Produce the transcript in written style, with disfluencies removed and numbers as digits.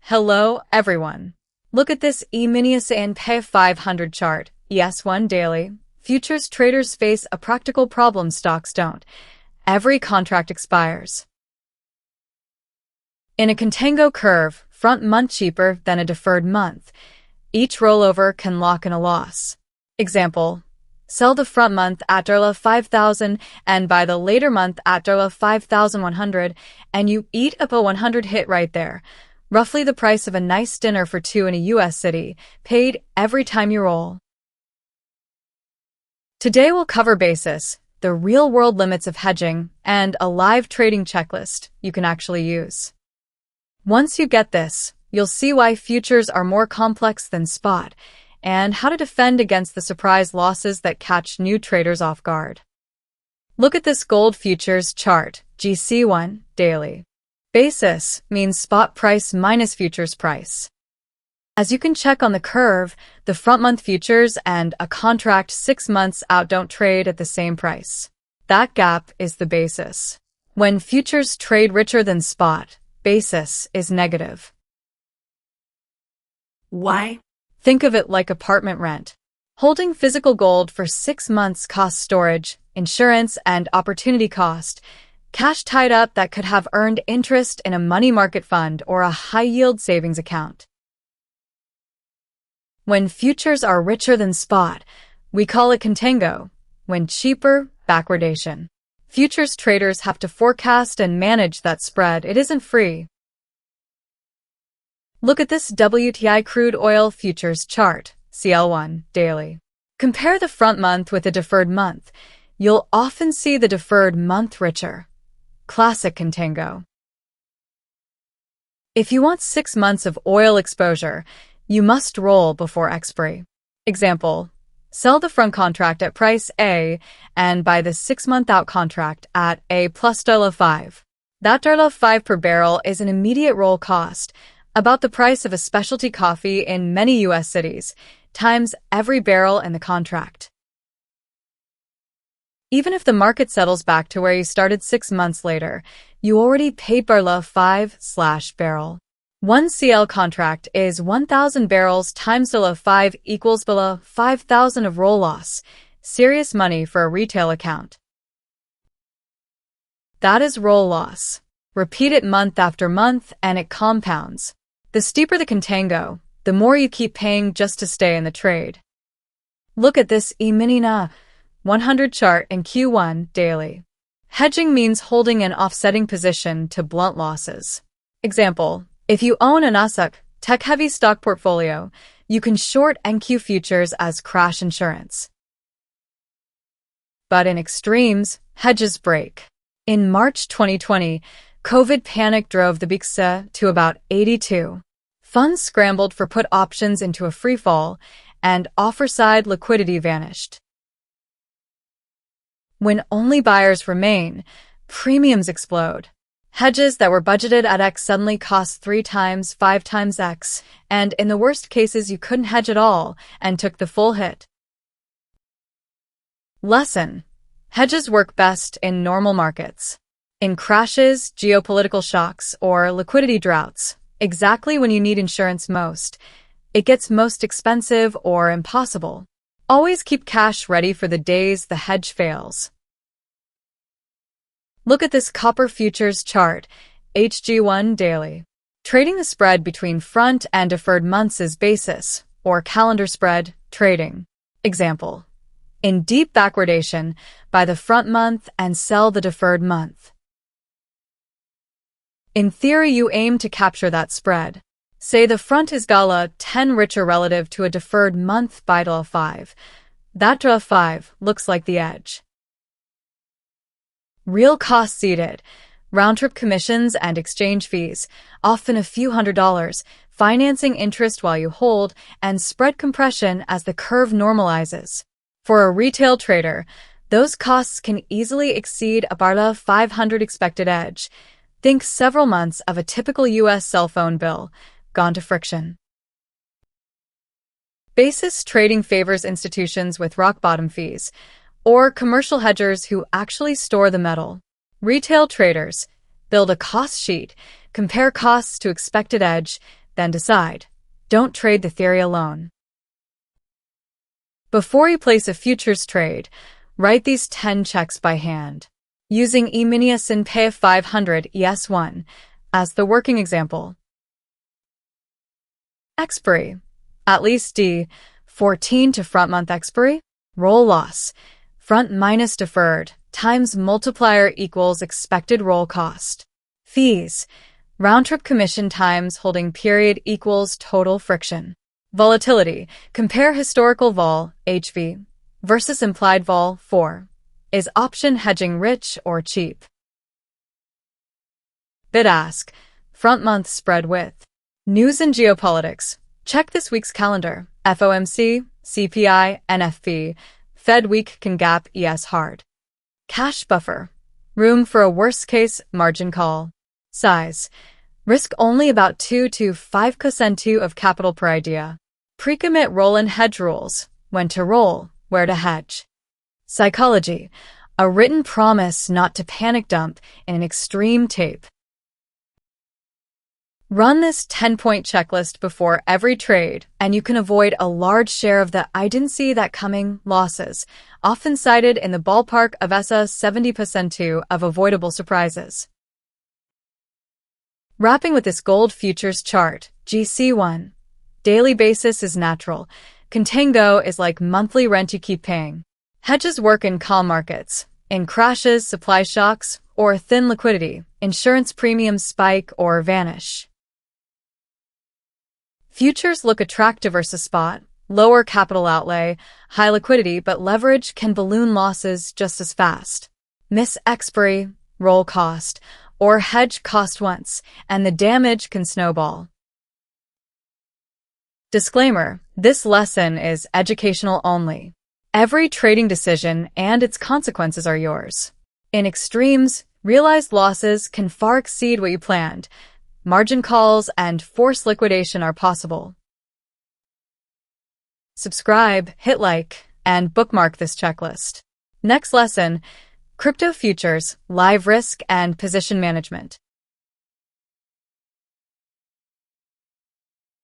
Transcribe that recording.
Hello, everyone. Look at this E-mini-S&P 500 chart, ES1 daily. Futures traders face a practical problem stocks don't. Every contract expires. In a Contango curve, front month cheaper than a deferred month. Each rollover can lock in a loss. Example, sell the front month at $5,000 and buy the later month at $5,100 and you eat up a 100 hit right there. Roughly the price of a nice dinner for two in a US city, paid every time you roll. Today we'll cover basis, the real-world limits of hedging, and a live trading checklist you can actually use. Once you get this, you'll see why futures are more complex than spot, and how to defend against the surprise losses that catch new traders off guard. Look at this gold futures chart, GC1, daily. Basis means spot price minus futures price. As you can check on the curve, the front month futures and a contract 6 months out don't trade at the same price. That gap is the basis. When futures trade richer than spot, basis is negative. Why? Think of it like apartment rent. Holding physical gold for 6 months costs storage, insurance, and opportunity cost. Cash tied up that could have earned interest in a money market fund or a high-yield savings account. When futures are richer than spot, we call it Contango. When cheaper, backwardation. Futures traders have to forecast and manage that spread. It isn't free. Look at this WTI crude oil futures chart, CL1, daily. Compare the front month with the deferred month. You'll often see the deferred month richer. Classic Contango. If you want 6 months of oil exposure, you must roll before expiry. Example, sell the front contract at price A and buy the 6-month out contract at A plus $5. That $5 per barrel is an immediate roll cost, about the price of a specialty coffee in many US cities, times every barrel in the contract. Even if the market settles back to where you started 6 months later, you already paid $5/barrel. 1 CL contract is 1,000 barrels times $5 equals below 5,000 of roll loss. Serious money for a retail account. That is roll loss. Repeat it month after month and it compounds. The steeper the Contango, the more you keep paying just to stay in the trade. Look at this E-mini-S&P 100 chart in Q1 daily. Hedging means holding an offsetting position to blunt losses. Example, if you own an ASUC, tech-heavy stock portfolio, you can short NQ futures as crash insurance. But in extremes, hedges break. In March 2020, COVID panic drove the BXA to about 82. Funds scrambled for put options into a freefall, and offer-side liquidity vanished. When only buyers remain, premiums explode. Hedges that were budgeted at X suddenly cost 3 times, 5 times X, and in the worst cases you couldn't hedge at all and took the full hit. Lesson: hedges work best in normal markets. In crashes, geopolitical shocks, or liquidity droughts, exactly when you need insurance most, it gets most expensive or impossible. Always keep cash ready for the days the hedge fails. Look at this copper futures chart, HG1 daily. Trading the spread between front and deferred months is basis, or calendar spread, trading. Example, in deep backwardation, buy the front month and sell the deferred month. In theory, you aim to capture that spread. Say the front is $10 richer relative to a deferred month by $5. That $5 looks like the edge. Real costs seated, round-trip commissions and exchange fees, often a few $100s, financing interest while you hold, and spread compression as the curve normalizes. For a retail trader, those costs can easily exceed a 500 expected edge. Think several months of a typical US cell phone bill, gone to friction. Basis trading favors institutions with rock-bottom fees, or commercial hedgers who actually store the metal. Retail traders build a cost sheet, compare costs to expected edge, then decide. Don't trade the theory alone. Before you place a futures trade, write these 10 checks by hand, using E-minius in PEF 500 ES1 as the working example. Expiry. At least D. 14 to front month expiry. Roll loss. Front minus deferred times multiplier equals expected roll cost. Fees. Round-trip commission times holding period equals total friction. Volatility. Compare historical vol, HV, versus implied vol, 4. Is option hedging rich or cheap? Bid-ask. Front-month spread width. News and geopolitics. Check this week's calendar. FOMC, CPI, NFP. Fed week can gap ES hard. Cash buffer. Room for a worst-case margin call. Size. Risk only about 2 to 5% of capital per idea. Pre-commit roll and hedge rules. When to roll, where to hedge. Psychology. A written promise not to panic dump in an extreme tape. Run this 10-point checklist before every trade, and you can avoid a large share of the "I didn't see that coming" losses, often cited in the ballpark of ESA 70% of avoidable surprises. Wrapping with this gold futures chart, GC1. Daily basis is natural. Contango is like monthly rent you keep paying. Hedges work in calm markets. In crashes, supply shocks, or thin liquidity, insurance premiums spike or vanish. Futures look attractive versus spot. Lower capital outlay, high liquidity, but leverage can balloon losses just as fast. Miss expiry, roll cost, or hedge cost once, and the damage can snowball. Disclaimer: this lesson is educational only. Every trading decision and its consequences are yours. In extremes, realized losses can far exceed what you planned. Margin calls and forced liquidation are possible. Subscribe, hit like, and bookmark this checklist. Next lesson: crypto futures, live risk and position management.